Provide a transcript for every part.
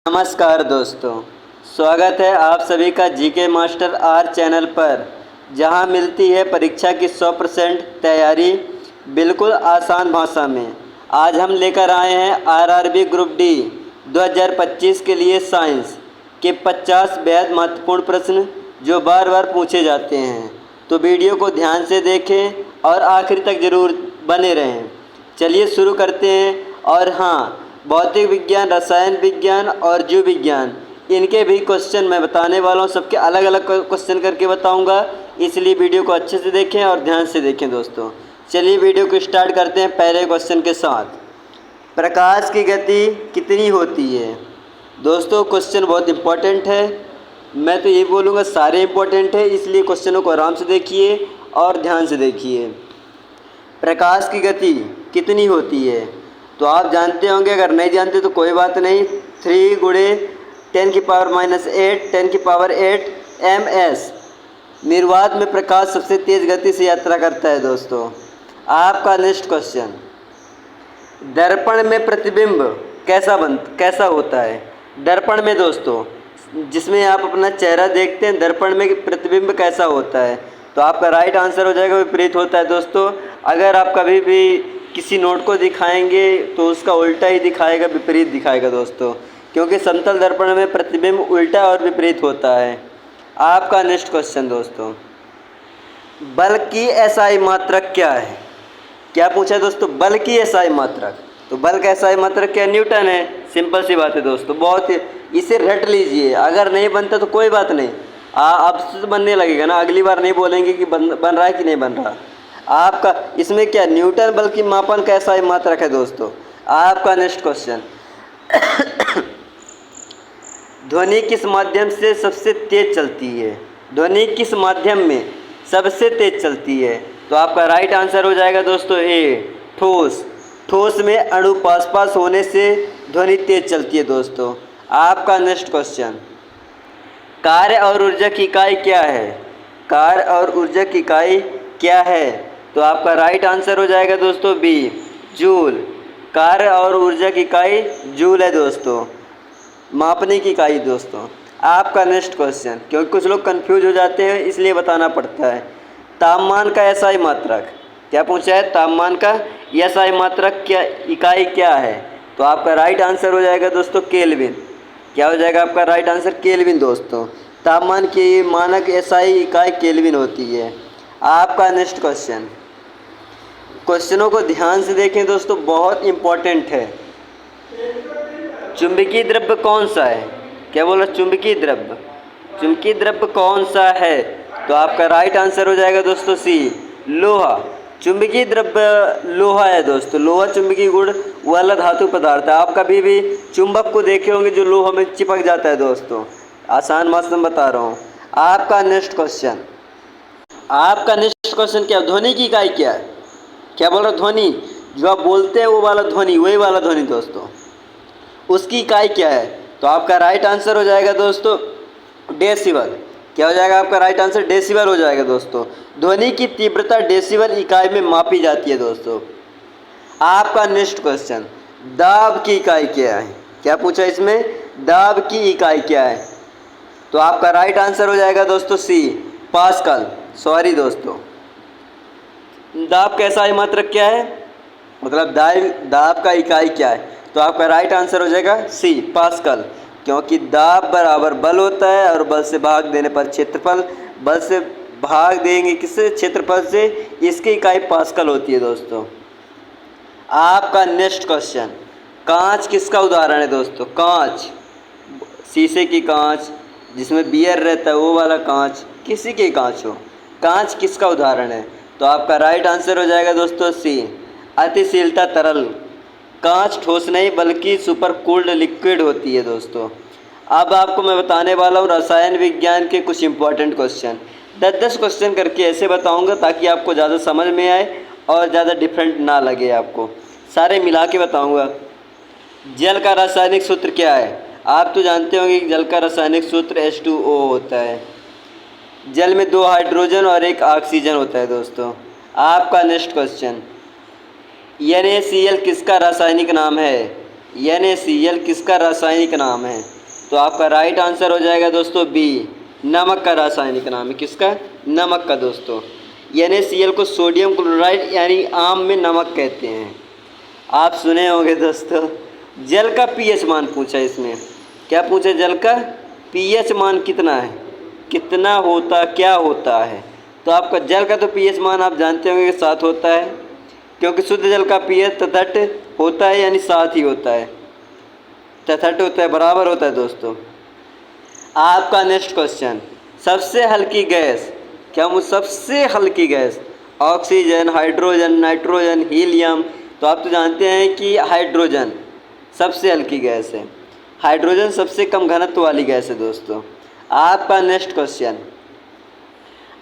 नमस्कार दोस्तों, स्वागत है आप सभी का जीके मास्टर आर चैनल पर, जहां मिलती है परीक्षा की 100% तैयारी बिल्कुल आसान भाषा में। आज हम लेकर आए हैं आरआरबी ग्रुप डी 2025 के लिए साइंस के 50 बेहद महत्वपूर्ण प्रश्न जो बार बार पूछे जाते हैं। तो वीडियो को ध्यान से देखें और आखिर तक ज़रूर बने रहें। चलिए शुरू करते हैं। और हाँ, भौतिक विज्ञान, रसायन विज्ञान और जीव विज्ञान, इनके भी क्वेश्चन मैं बताने वाला हूँ। सबके अलग अलग क्वेश्चन करके बताऊँगा, इसलिए वीडियो को अच्छे से देखें और ध्यान से देखें दोस्तों। चलिए वीडियो को स्टार्ट करते हैं पहले क्वेश्चन के साथ। प्रकाश की गति कितनी होती है? दोस्तों क्वेश्चन बहुत इम्पोर्टेंट है। मैं तो ये बोलूँगा सारे इम्पोर्टेंट है, इसलिए क्वेश्चनों को आराम से देखिए और ध्यान से देखिए। प्रकाश की गति कितनी होती है? तो आप जानते होंगे, अगर नहीं जानते तो कोई बात नहीं। 3 गुणे 10⁻⁸ 10⁸ ms निर्वात में प्रकाश सबसे तेज़ गति से यात्रा करता है दोस्तों। आपका नेक्स्ट क्वेश्चन, दर्पण में प्रतिबिंब कैसा होता है? दर्पण में दोस्तों, जिसमें आप अपना चेहरा देखते हैं, दर्पण में प्रतिबिंब कैसा होता है? तो आपका राइट आंसर हो जाएगा विपरीत होता है दोस्तों। अगर आप कभी भी किसी नोट को दिखाएंगे तो उसका उल्टा ही दिखाएगा, विपरीत दिखाएगा दोस्तों, क्योंकि समतल दर्पण में प्रतिबिंब उल्टा और विपरीत होता है। आपका नेक्स्ट क्वेश्चन दोस्तों, बल की एसआई मात्रक क्या है? क्या पूछा दोस्तों? बल की एसआई मात्रक। तो बल का एसआई मात्रक क्या? न्यूटन है। सिंपल सी बात है दोस्तों, बहुत इसे रट लीजिए। अगर नहीं बनता तो कोई बात नहीं, अब से बनने लगेगा ना, अगली बार नहीं बोलेंगे कि बन रहा है कि नहीं बन रहा। आपका इसमें क्या, न्यूटन बल की मापन का एसआई मात्रक है दोस्तों। आपका नेक्स्ट क्वेश्चन, ध्वनि किस माध्यम से सबसे तेज चलती है? ध्वनि किस माध्यम में सबसे तेज चलती है? तो आपका राइट आंसर हो जाएगा दोस्तों ए, ठोस। ठोस में अणु पास पास होने से ध्वनि तेज चलती है दोस्तों। आपका नेक्स्ट क्वेश्चन, कार्य और ऊर्जा की इकाई क्या है? कार्य और ऊर्जा की इकाई क्या है? तो आपका राइट आंसर हो जाएगा दोस्तों बी, जूल। कार्य और ऊर्जा की इकाई जूल है दोस्तों, मापने की इकाई दोस्तों। आपका नेक्स्ट क्वेश्चन, क्योंकि कुछ लोग कंफ्यूज हो जाते हैं इसलिए बताना पड़ता है। तापमान का एसआई मात्रक क्या पूछा है? तापमान का एसआई मात्रक क्या इकाई क्या है? तो आपका राइट आंसर हो जाएगा दोस्तों केल्विन। क्या हो जाएगा आपका राइट आंसर? केल्विन दोस्तों। तापमान की मानक एसआई इकाई केल्विन होती है। आपका नेक्स्ट क्वेश्चन, क्वेश्चनों को ध्यान से देखें दोस्तों, बहुत इम्पोर्टेंट है। चुंबकीय द्रव्य कौन सा है? क्या बोला? चुंबकीय द्रव्य। चुंबकीय द्रव्य कौन सा है? तो आपका राइट आंसर हो जाएगा दोस्तों सी, लोहा। चुंबकीय द्रव्य लोहा है दोस्तों। लोहा चुंबकीय गुण वाला धातु पदार्थ है। आप कभी भी चुंबक को देखे होंगे जो लोहा में चिपक जाता है दोस्तों। आसान भाषा में बता रहा हूँ। आपका नेक्स्ट क्वेश्चन, आपका नेक्स्ट क्वेश्चन क्या? ध्वनि की इकाई क्या है? क्या बोल रहा? ध्वनि, जो आप बोलते हैं वो वाला ध्वनि, वही वाला ध्वनि दोस्तों, उसकी इकाई क्या है? तो आपका राइट आंसर हो जाएगा दोस्तों डेसिबल। क्या हो जाएगा आपका राइट आंसर? डेसिबल हो जाएगा दोस्तों। ध्वनि की तीव्रता डेसिबल इकाई में मापी जाती है दोस्तों। आपका नेक्स्ट क्वेश्चन, दाब की इकाई क्या है? क्या पूछा इसमें? दाब की इकाई क्या है? तो आपका राइट आंसर हो जाएगा दोस्तों सी, पास्कल। सॉरी दोस्तों, दाब का एसआई मात्रक क्या है? मतलब दाब का इकाई क्या है? तो आपका राइट आंसर हो जाएगा सी, पास्कल। क्योंकि दाब बराबर बल होता है और बल से भाग देने पर क्षेत्रफल। बल से भाग देंगे किससे? क्षेत्रफल से। इसकी इकाई पास्कल होती है दोस्तों। आपका नेक्स्ट क्वेश्चन, कांच किसका उदाहरण है दोस्तों? कांच, शीशे की कांच, जिसमें बियर रहता है वो वाला कांच, किसी की कांच हो, कांच किसका उदाहरण है? तो आपका राइट आंसर हो जाएगा दोस्तों सी, अतिशीलता तरल। कांच ठोस नहीं बल्कि सुपर कूल्ड लिक्विड होती है दोस्तों। अब आपको मैं बताने वाला हूँ रसायन विज्ञान के कुछ इंपॉर्टेंट क्वेश्चन। 10-10 क्वेश्चन करके ऐसे बताऊँगा ताकि आपको ज़्यादा समझ में आए और ज़्यादा डिफरेंट ना लगे आपको। सारे मिला के बताऊँगा। जल का रासायनिक सूत्र क्या है? आप तो जानते होंगे कि जल का रासायनिक सूत्र H2O होता है। जल में 2 हाइड्रोजन और 1 ऑक्सीजन होता है दोस्तों। आपका नेक्स्ट क्वेश्चन, NaCl किसका रासायनिक नाम है? NaCl किसका रासायनिक नाम है? तो आपका राइट आंसर हो जाएगा दोस्तों बी, नमक का रासायनिक नाम है। किसका? नमक का दोस्तों। NaCl को सोडियम क्लोराइड यानी आम में नमक कहते हैं। आप सुने होंगे दोस्तों, जल का pH मान पूछा इसमें। क्या पूछा? जल का pH मान कितना है, कितना होता, क्या होता है? तो आपका जल का तो pH मान आप जानते होंगे कि 7 होता है, क्योंकि शुद्ध जल का pH तटस्थ होता है यानी 7 ही होता है, तटस्थ होता है, बराबर होता है दोस्तों। आपका नेक्स्ट क्वेश्चन, सबसे हल्की गैस, क्या मुझ सबसे हल्की gas? Oxygen, hydrogen, nitrogen, helium. तो आप तो जानते हैं कि हाइड्रोजन सबसे हल्की गैस है, हाइड्रोजन सबसे कम घनत्व वाली गैस है दोस्तों। आपका नेक्स्ट क्वेश्चन,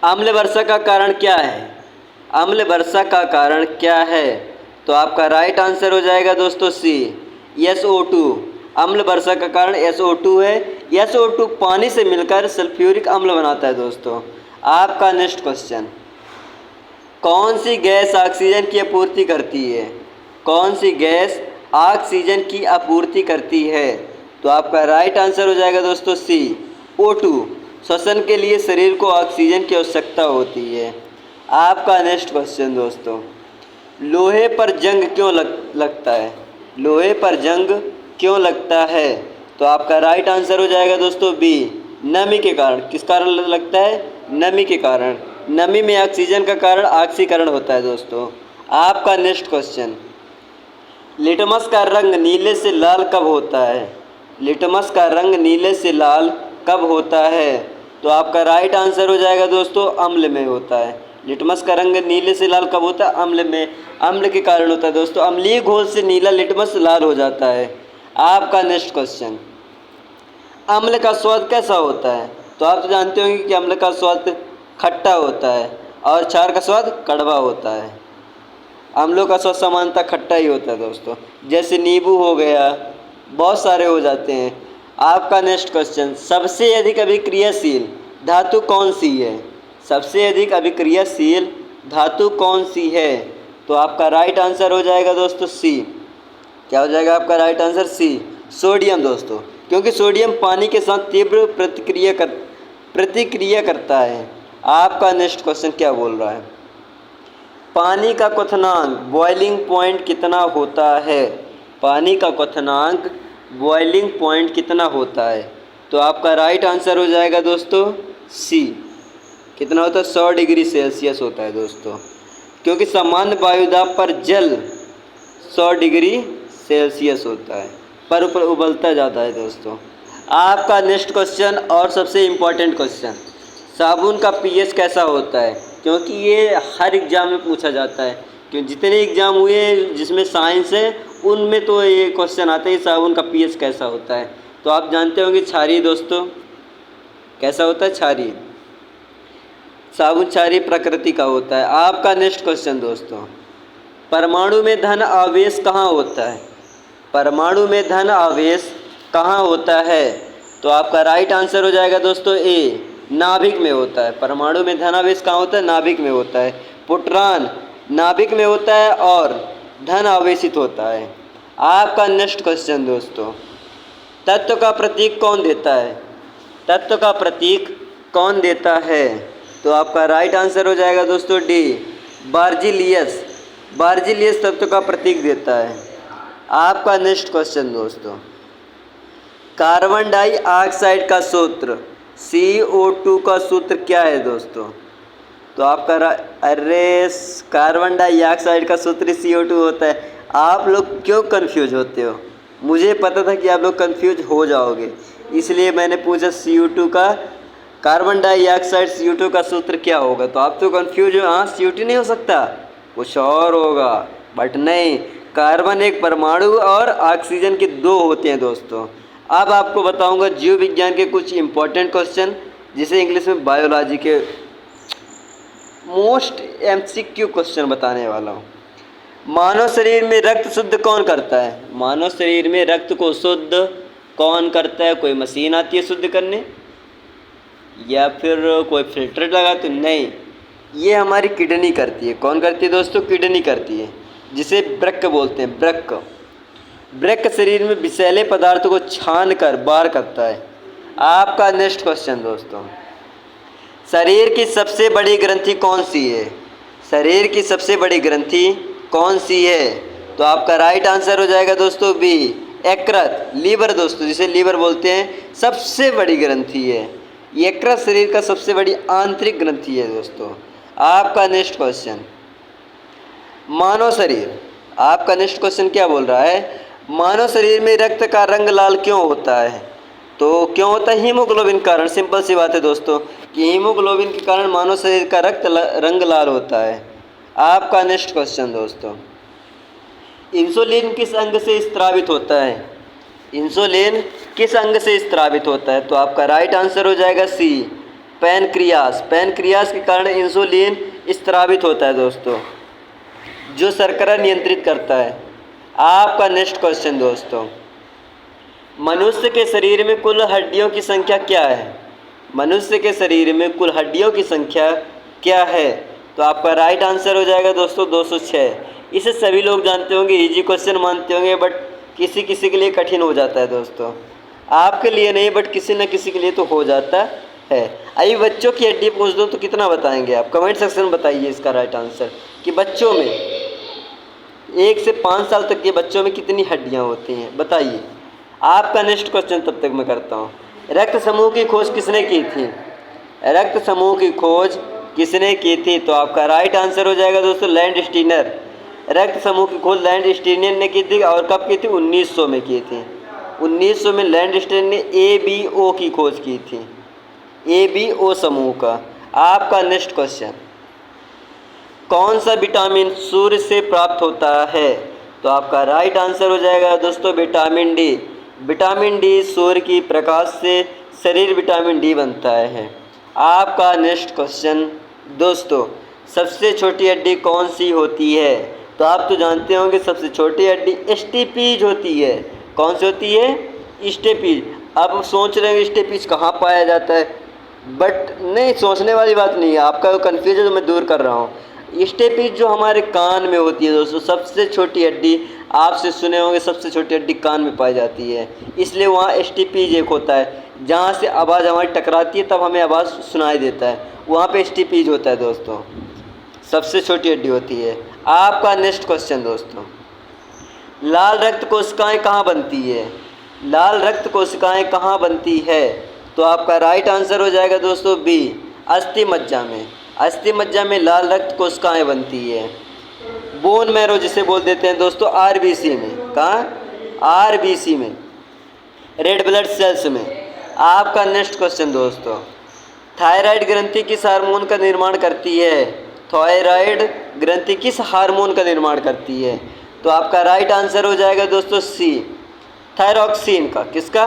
अम्ल वर्षा का कारण क्या है? अम्ल वर्षा का कारण क्या है? तो आपका राइट आंसर हो जाएगा दोस्तों सी, SO2। अम्ल वर्षा का कारण SO2 है। SO2 पानी से मिलकर सल्फ्यूरिक अम्ल बनाता है दोस्तों। आपका नेक्स्ट क्वेश्चन, कौन सी गैस ऑक्सीजन की आपूर्ति करती है? कौन सी गैस ऑक्सीजन की आपूर्ति करती है? तो आपका राइट आंसर हो जाएगा दोस्तों सी, O2। श्वसन के लिए शरीर को ऑक्सीजन की आवश्यकता होती है। आपका नेक्स्ट क्वेश्चन दोस्तों, लोहे पर जंग क्यों लगता है? लोहे पर जंग क्यों लगता है? तो आपका राइट आंसर हो जाएगा दोस्तों बी, नमी के कारण। किस कारण लगता है? नमी के कारण। नमी में ऑक्सीजन का कारण ऑक्सीकरण होता है दोस्तों। आपका नेक्स्ट क्वेश्चन, लिटमस का रंग नीले से लाल कब होता है? लिटमस का रंग नीले से लाल कब होता है? तो आपका राइट आंसर हो जाएगा दोस्तों अम्ल में होता है। लिटमस का रंग नीले से लाल कब होता है? अम्ल में। अम्ल के कारण होता है दोस्तों। अम्लीय घोल से नीला लिटमस लाल हो जाता है। आपका नेक्स्ट क्वेश्चन, अम्ल का स्वाद कैसा होता है? तो आप तो जानते होंगे कि अम्ल का स्वाद खट्टा होता है और क्षार का स्वाद कड़वा होता है। अम्लों का स्वाद सामान्यतः खट्टा ही होता है दोस्तों, जैसे नींबू हो गया, बहुत सारे हो जाते हैं। आपका नेक्स्ट क्वेश्चन, सबसे अधिक अभिक्रियाशील धातु कौन सी है? सबसे अधिक अभिक्रियाशील धातु कौन सी है? तो आपका राइट आंसर हो जाएगा दोस्तों सी। क्या हो जाएगा आपका राइट आंसर? सी, सोडियम दोस्तों, क्योंकि सोडियम पानी के साथ तीव्र प्रतिक्रिया करता है। आपका नेक्स्ट क्वेश्चन क्या बोल रहा है? पानी का क्वथनांक बॉइलिंग पॉइंट कितना होता है? पानी का क्वथनांक बॉइलिंग पॉइंट कितना होता है? तो आपका राइट आंसर हो जाएगा दोस्तों सी। कितना होता है? 100 डिग्री सेल्सियस होता है दोस्तों, क्योंकि सामान्य वायुदाब पर जल 100 डिग्री सेल्सियस होता है, पर ऊपर उबलता जाता है दोस्तों। आपका नेक्स्ट क्वेश्चन और सबसे इम्पोर्टेंट क्वेश्चन, साबुन का pH कैसा होता है? क्योंकि ये हर एग्ज़ाम में पूछा जाता है, क्योंकि जितने एग्ज़ाम हुए जिसमें साइंस है उनमें तो ये क्वेश्चन आता है साबुन का pH कैसा होता है। तो आप जानते होंगे क्षारीय दोस्तों, कैसा होता है? क्षारीय। साबुन क्षारीय प्रकृति का होता है। आपका नेक्स्ट क्वेश्चन दोस्तों, परमाणु में धन आवेश कहाँ होता है? परमाणु में धन आवेश कहाँ होता है? तो आपका राइट आंसर हो जाएगा दोस्तों ए, नाभिक में होता है। परमाणु में धन आवेश कहाँ होता है? नाभिक में होता है। प्रोटॉन नाभिक में होता है और धन आवेशित होता है। आपका नेक्स्ट क्वेश्चन दोस्तों, तत्व का प्रतीक कौन देता है? तत्व का प्रतीक कौन देता है? तो आपका राइट आंसर हो जाएगा दोस्तों डी, बार्जिलियस। बार्जिलियस तत्व का प्रतीक देता है। आपका नेक्स्ट क्वेश्चन दोस्तों, कार्बन डाइऑक्साइड का सूत्र CO2 का सूत्र क्या है दोस्तों? तो आपका अरे कार्बन डाइऑक्साइड का सूत्र CO2 होता है। आप लोग क्यों कंफ्यूज होते हो? मुझे पता था कि आप लोग कंफ्यूज हो जाओगे, इसलिए मैंने पूछा CO2 का, कार्बन डाइऑक्साइड CO2 का सूत्र क्या होगा? तो आप तो कंफ्यूज हो, हाँ CO2 नहीं हो सकता, कुछ और होगा, बट नहीं, कार्बन एक परमाणु और ऑक्सीजन के 2 होते हैं दोस्तों। अब आपको बताऊंगा जीव विज्ञान के कुछ इंपॉर्टेंट क्वेश्चन, जिसे इंग्लिश में बायोलॉजी के मोस्ट MCQ क्वेश्चन बताने वाला हूँ। मानव शरीर में रक्त शुद्ध कौन करता है? मानव शरीर में रक्त को शुद्ध कौन करता है? कोई मशीन आती है शुद्ध करने, या फिर कोई फिल्टर लगाते? नहीं, ये हमारी किडनी करती है। कौन करती है दोस्तों? किडनी करती है, जिसे वृक्क बोलते हैं, वृक्क। वृक्क शरीर में विषैले पदार्थों को छान कर बाहर करता है। आपका नेक्स्ट क्वेश्चन दोस्तों, शरीर की सबसे बड़ी ग्रंथि कौन सी है? शरीर की सबसे बड़ी ग्रंथि कौन सी है? तो आपका राइट आंसर हो जाएगा दोस्तों बी, यकृत, लीवर दोस्तों, जिसे लीवर बोलते हैं, सबसे बड़ी ग्रंथि है। यकृत शरीर का सबसे बड़ी आंतरिक ग्रंथि है दोस्तों। आपका नेक्स्ट क्वेश्चन, मानव शरीर, आपका नेक्स्ट क्वेश्चन क्या बोल रहा है? मानव शरीर में रक्त का रंग लाल क्यों होता है? तो क्यों होता है? हीमोग्लोबिन के कारण। सिंपल सी बात है दोस्तों कि हीमोग्लोबिन के कारण मानव शरीर का रंग लाल होता है। आपका नेक्स्ट क्वेश्चन दोस्तों, इंसुलिन किस अंग से स्त्रावित होता है? इंसुलिन किस अंग से स्त्रावित होता है? तो आपका राइट आंसर हो जाएगा सी, पैनक्रियास। पैनक्रियास के कारण इंसुलिन स्त्रावित होता है दोस्तों, जो शर्करा नियंत्रित करता है। आपका नेक्स्ट क्वेश्चन दोस्तों, मनुष्य के शरीर में कुल हड्डियों की संख्या क्या है? मनुष्य के शरीर में कुल हड्डियों की संख्या क्या है? तो आपका राइट आंसर हो जाएगा दोस्तों 206। इसे सभी लोग जानते होंगे, इजी क्वेश्चन मानते होंगे, बट किसी किसी के लिए कठिन हो जाता है दोस्तों। आपके लिए नहीं, बट किसी न किसी के लिए तो हो जाता है। अभी बच्चों की हड्डी पूछ दो तो कितना बताएंगे आप? कमेंट सेक्शन में बताइए इसका राइट आंसर कि बच्चों में 1 से 5 साल तक के बच्चों में कितनी हड्डियां होती हैं, बताइए। आपका नेक्स्ट क्वेश्चन तब तक मैं करता हूँ, रक्त समूह की खोज किसने की थी? रक्त समूह की खोज किसने की थी? तो आपका राइट आंसर हो जाएगा दोस्तों लैंडस्टीनर। रक्त समूह की खोज लैंडस्टीनर ने की थी, और कब की थी? 1900 में की थी। 1900 में लैंडस्टीनर ने ABO की खोज की थी, ABO समूह का। आपका नेक्स्ट क्वेश्चन, कौन सा विटामिन सूर्य से प्राप्त होता है? तो आपका राइट आंसर हो जाएगा दोस्तों विटामिन डी। विटामिन डी सूर्य की प्रकाश से शरीर विटामिन डी बनता है। आपका नेक्स्ट क्वेश्चन दोस्तों, सबसे छोटी हड्डी कौन सी होती है? तो आप तो जानते होंगे सबसे छोटी हड्डी स्टेपीज होती है। कौन सी होती है? स्टेपीज। आप सोच रहे हैं स्टेपीज कहाँ पाया जाता है, बट नहीं, सोचने वाली बात नहीं है, आपका जो कन्फ्यूजन मैं दूर कर रहा हूँ। स्टेपीज जो हमारे कान में होती है दोस्तों, सबसे छोटी हड्डी, आपसे सुने होंगे सबसे छोटी हड्डी कान में पाई जाती है, इसलिए वहाँ स्टेपीज एक होता है, जहाँ से आवाज़ हमारी टकराती है तब हमें आवाज़ सुनाई देता है, वहाँ पे स्टेपीज होता है दोस्तों, सबसे छोटी हड्डी होती है। आपका नेक्स्ट क्वेश्चन दोस्तों, लाल रक्त कोशिकाएँ कहाँ बनती है? लाल रक्त कोशिकाएँ कहाँ बनती है? तो आपका राइट आंसर हो जाएगा दोस्तों बी, अस्थि मज्जा में। अस्थि मज्जा में लाल रक्त कोशिकाएँ बनती है। बोन मैरो जिसे बोल देते हैं दोस्तों, RBC में। कहाँ? RBC में, रेड ब्लड सेल्स में। आपका नेक्स्ट क्वेश्चन दोस्तों, थायराइड ग्रंथि किस हार्मोन का निर्माण करती है? थायराइड ग्रंथि किस हार्मोन का निर्माण करती है? तो आपका राइट आंसर हो जाएगा दोस्तों सी, थायरॉक्सिन का। किसका?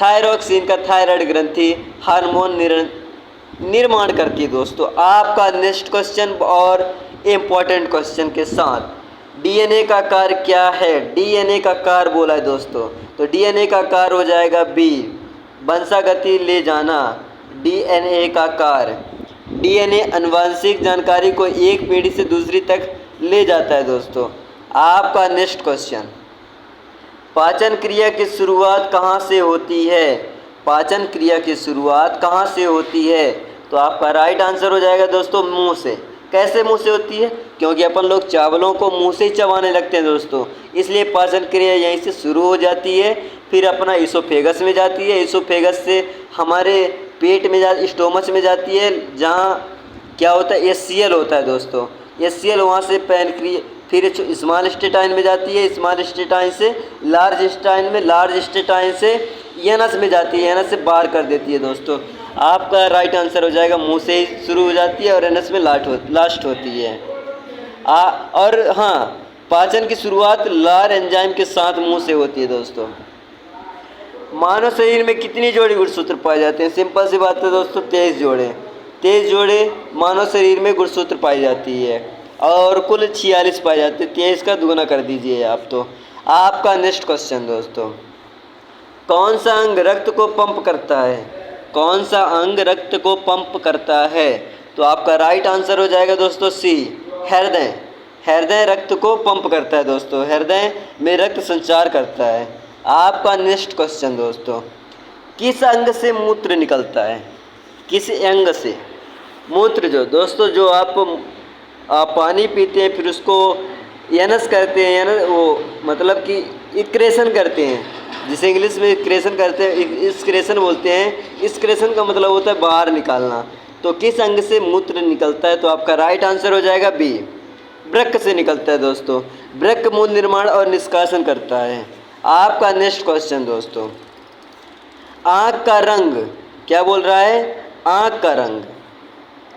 थायरॉक्सिन का थायराइड ग्रंथि हार्मोन निर्माण करती है दोस्तों। आपका नेक्स्ट क्वेश्चन और इम्पॉर्टेंट क्वेश्चन के साथ, DNA का कार्य क्या है? DNA का कार्य बोला है दोस्तों, तो DNA का कार्य हो जाएगा बी, वंशागति ले जाना। DNA का कार्य, DNA आनुवंशिक जानकारी को एक पीढ़ी से दूसरी तक ले जाता है दोस्तों। आपका नेक्स्ट क्वेश्चन, पाचन क्रिया की शुरुआत कहाँ से होती है? पाचन क्रिया की शुरुआत कहाँ से होती है? तो आपका राइट आंसर हो जाएगा दोस्तों मुंह से। कैसे मुंह से होती है? क्योंकि अपन लोग चावलों को मुंह से ही चबाने लगते हैं दोस्तों, इसलिए पाचन क्रिया यहीं से शुरू हो जाती है, फिर अपना इसोफेगस में जाती है, इसोफेगस से हमारे पेट में स्टोमच में जाती है, जहाँ क्या होता है? HCl होता है दोस्तों। HCl वहाँ से पैनक्रिया, फिर स्मॉल इंटेस्टाइन में जाती है, स्मॉल इंटेस्टाइन से लार्ज इंटेस्टाइन में, लार्ज इंटेस्टाइन से एनस में जाती है, एनस से बाहर कर देती है दोस्तों। आपका राइट आंसर हो जाएगा मुंह से ही शुरू हो जाती है और एनस में लास्ट होती है। और हाँ, पाचन की शुरुआत लार एंजाइम के साथ मुंह से होती है दोस्तों। मानव शरीर में कितनी जोड़ी गुणसूत्र पाए जाते हैं? सिंपल सी बात है दोस्तों, 23 जोड़े। 23 जोड़े मानव शरीर में गुणसूत्र पाई जाती है, और कुल 46 पाए जाते हैं। 23 का दुगना कर दीजिए आप तो। आपका नेक्स्ट क्वेश्चन दोस्तों, कौन सा अंग रक्त को पंप करता है? कौन सा अंग रक्त को पंप करता है? तो आपका राइट आंसर हो जाएगा दोस्तों सी, हृदय। हृदय रक्त को पंप करता है दोस्तों, हृदय में रक्त संचार करता है। आपका नेक्स्ट क्वेश्चन दोस्तों, किस अंग से मूत्र निकलता है? किस अंग से मूत्र? जो दोस्तों जो आप पानी पीते हैं फिर उसको यनस करते हैं, यानी वो मतलब कि इक्रेशन करते हैं, जिसे इंग्लिश में इक्रेशन करते हैं, इक्रेशन बोलते हैं। इक्रेशन का मतलब होता है बाहर निकालना। तो किस अंग से मूत्र निकलता है? तो आपका राइट आंसर हो जाएगा बी, वृक्क से निकलता है दोस्तों। वृक्क मूत्र निर्माण और निष्कासन करता है। आपका नेक्स्ट क्वेश्चन दोस्तों, आँख का रंग क्या बोल रहा है? आँख का रंग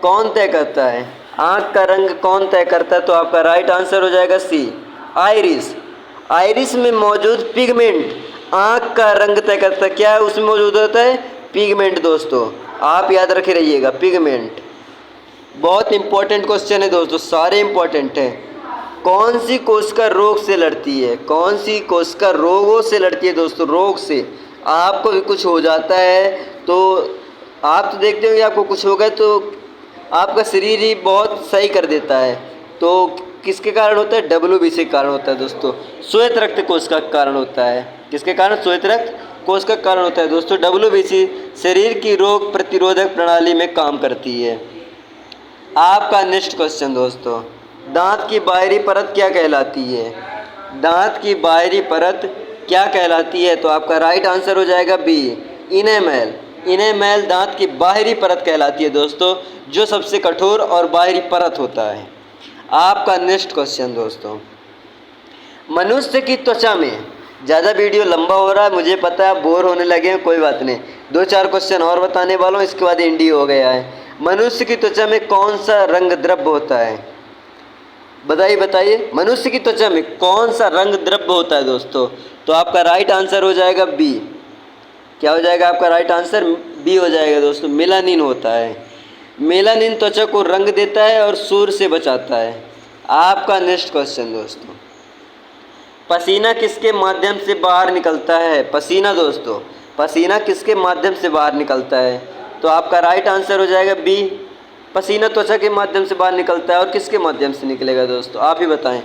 कौन तय करता है? आँख का रंग कौन तय करता है? तो आपका राइट आंसर हो जाएगा सी, आइरिस। आइरिस में मौजूद पिगमेंट आँख का रंग तय करता है। क्या है उसमें मौजूद होता है? पिगमेंट दोस्तों, आप याद रखे रहिएगा, पिगमेंट। बहुत इंपॉर्टेंट क्वेश्चन है दोस्तों, सारे इंपॉर्टेंट हैं। कौन सी कोशिका रोग से लड़ती है? कौन सी कोशिका रोगों से लड़ती है दोस्तों? रोग से। आपको भी कुछ हो जाता है तो आप तो देखते होंगे, आपको कुछ हो गया तो आपका शरीर ही बहुत सही कर देता है। तो किसके कारण होता है? WBC के कारण होता है दोस्तों, श्वेत रक्त कोशिका के कारण होता है। किसके कारण? श्वेत रक्त कोशिका के कारण होता है दोस्तों। WBC शरीर की रोग प्रतिरोधक प्रणाली में काम करती है। आपका नेक्स्ट क्वेश्चन दोस्तों, दांत की बाहरी परत क्या कहलाती है? दांत की बाहरी परत क्या कहलाती है? तो आपका राइट आंसर हो जाएगा बी, इनेमेल। इनेमेल दांत की बाहरी परत कहलाती है दोस्तों, जो सबसे कठोर और बाहरी परत होता है। आपका नेक्स्ट क्वेश्चन दोस्तों, मनुष्य की त्वचा में, ज़्यादा वीडियो लंबा हो रहा है मुझे पता है, बोर होने लगे हैं, कोई बात नहीं, 2-4 क्वेश्चन और बताने वाला हूँ, इसके बाद एंडी हो गया है। मनुष्य की त्वचा में कौन सा रंग द्रव्य होता है? बताइए बताइए, मनुष्य की त्वचा में कौन सा रंग द्रव्य होता है दोस्तों? तो आपका राइट आंसर हो जाएगा बी। क्या हो जाएगा आपका राइट आंसर? बी हो जाएगा दोस्तों, मेलानिन होता है। मेलानिन त्वचा को रंग देता है और सूर्य से बचाता है। आपका नेक्स्ट क्वेश्चन दोस्तों, पसीना किसके माध्यम से बाहर निकलता है? पसीना दोस्तों, पसीना किसके माध्यम से बाहर निकलता है? तो आपका राइट आंसर हो जाएगा बी, पसीना त्वचा के माध्यम से बाहर निकलता है। और किसके माध्यम से निकलेगा दोस्तों, आप ही बताएं।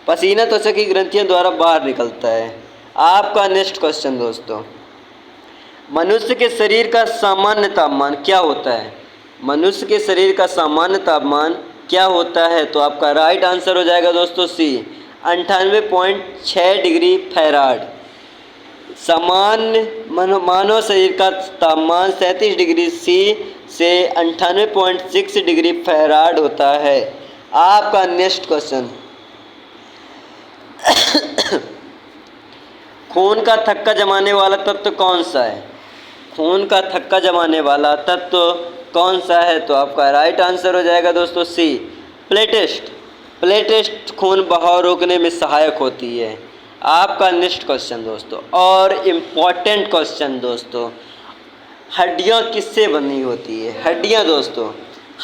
पसीना त्वचा की ग्रंथियों द्वारा बाहर निकलता है। आपका नेक्स्ट क्वेश्चन दोस्तों, मनुष्य के शरीर का सामान्य तापमान क्या होता है? मनुष्य के शरीर का सामान्य तापमान क्या होता है? तो आपका राइट आंसर हो जाएगा दोस्तों सी, 98.6 डिग्री फ़ारेनहाइट। सामान्य मानव शरीर का तापमान 37 डिग्री सी से 98.6 डिग्री फ़ारेनहाइट होता है। आपका नेक्स्ट क्वेश्चन, खून का थक्का जमाने वाला तत्व कौन सा है? खून का थक्का जमाने वाला तत्व कौन सा है? तो आपका राइट आंसर हो जाएगा दोस्तों सी, प्लेटेस्ट। प्लेटेस्ट खून बहाव रोकने में सहायक होती है। आपका नेक्स्ट क्वेश्चन दोस्तों, और इम्पॉर्टेंट क्वेश्चन दोस्तों, हड्डियाँ किससे बनी होती है? हड्डियाँ दोस्तों,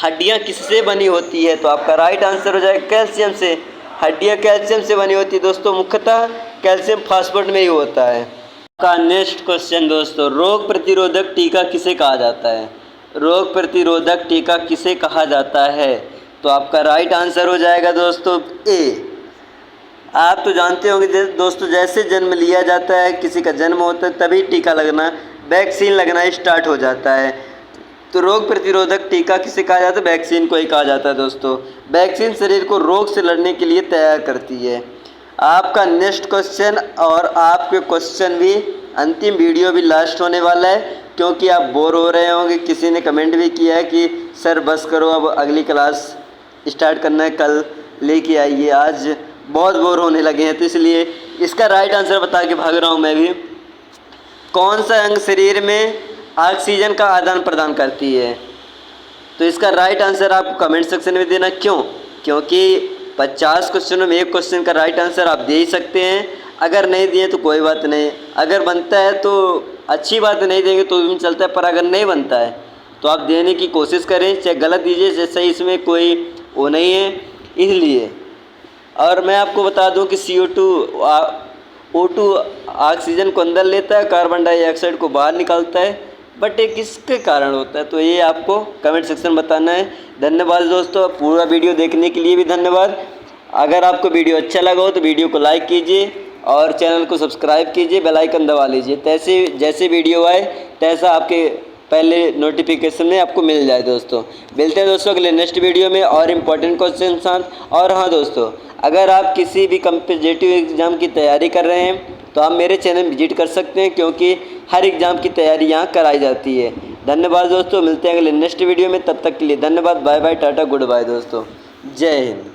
हड्डियाँ किससे बनी होती है? तो आपका राइट आंसर हो जाएगा कैल्शियम से। हड्डियाँ कैल्शियम से बनी होती है दोस्तों, मुख्यतः कैल्शियम फास्फेट में ही होता है। का नेक्स्ट क्वेश्चन दोस्तों, रोग प्रतिरोधक टीका किसे कहा जाता है? रोग प्रतिरोधक टीका किसे कहा जाता है? तो आपका राइट आंसर हो जाएगा दोस्तों ए। आप तो जानते होंगे दोस्तों, जैसे जन्म लिया जाता है, किसी का जन्म होता है तभी टीका लगना, वैक्सीन लगना स्टार्ट हो जाता है। तो रोग प्रतिरोधक टीका किसे कहा जाता है? वैक्सीन को ही कहा जाता है दोस्तों। वैक्सीन शरीर को रोग से लड़ने के लिए तैयार करती है। आपका नेक्स्ट क्वेश्चन, और आपके क्वेश्चन भी अंतिम वीडियो भी लास्ट होने वाला है, क्योंकि आप बोर हो रहे होंगे। किसी ने कमेंट भी किया है कि सर बस करो, अब अगली क्लास स्टार्ट करना है, कल लेके आइए, आज बहुत बोर होने लगे हैं। तो इसलिए इसका राइट आंसर बता के भाग रहा हूँ मैं भी। कौन सा अंग शरीर में ऑक्सीजन का आदान प्रदान करती है? तो इसका राइट आंसर आप कमेंट सेक्शन में देना। क्यों? क्योंकि 50 क्वेश्चनों में एक क्वेश्चन का राइट आंसर आप दे ही सकते हैं। अगर नहीं दिए तो कोई बात नहीं, अगर बनता है तो अच्छी बात है, नहीं देंगे तो भी चलता है, पर अगर नहीं बनता है तो आप देने की कोशिश करें, चाहे गलत दीजिए, चाहे सही, इसमें कोई वो नहीं है। इसलिए और मैं आपको बता दूं कि O2 ऑक्सीजन को अंदर लेता है, कार्बन डाइऑक्साइड को बाहर निकालता है, बट ये किसके कारण होता है? तो ये आपको कमेंट सेक्शन बताना है। धन्यवाद दोस्तों, पूरा वीडियो देखने के लिए भी धन्यवाद। अगर आपको वीडियो अच्छा लगा हो तो वीडियो को लाइक कीजिए और चैनल को सब्सक्राइब कीजिए, बेल आइकन दबा लीजिए, तैसे जैसे वीडियो आए तैसा आपके पहले नोटिफिकेशन में आपको मिल जाए। दोस्तों मिलते हैं दोस्तों अगले नेक्स्ट वीडियो में और इम्पोर्टेंट क्वेश्चन साथ। और हाँ दोस्तों, अगर आप किसी भी कम्पिटिटिव एग्ज़ाम की तैयारी कर रहे हैं तो आप मेरे चैनल विजिट कर सकते हैं, क्योंकि हर एग्ज़ाम की तैयारी यहाँ कराई जाती है। धन्यवाद दोस्तों, मिलते हैं अगले नेक्स्ट वीडियो में, तब तक के लिए धन्यवाद, bye bye, tata, good bye दोस्तों, जय हिंद।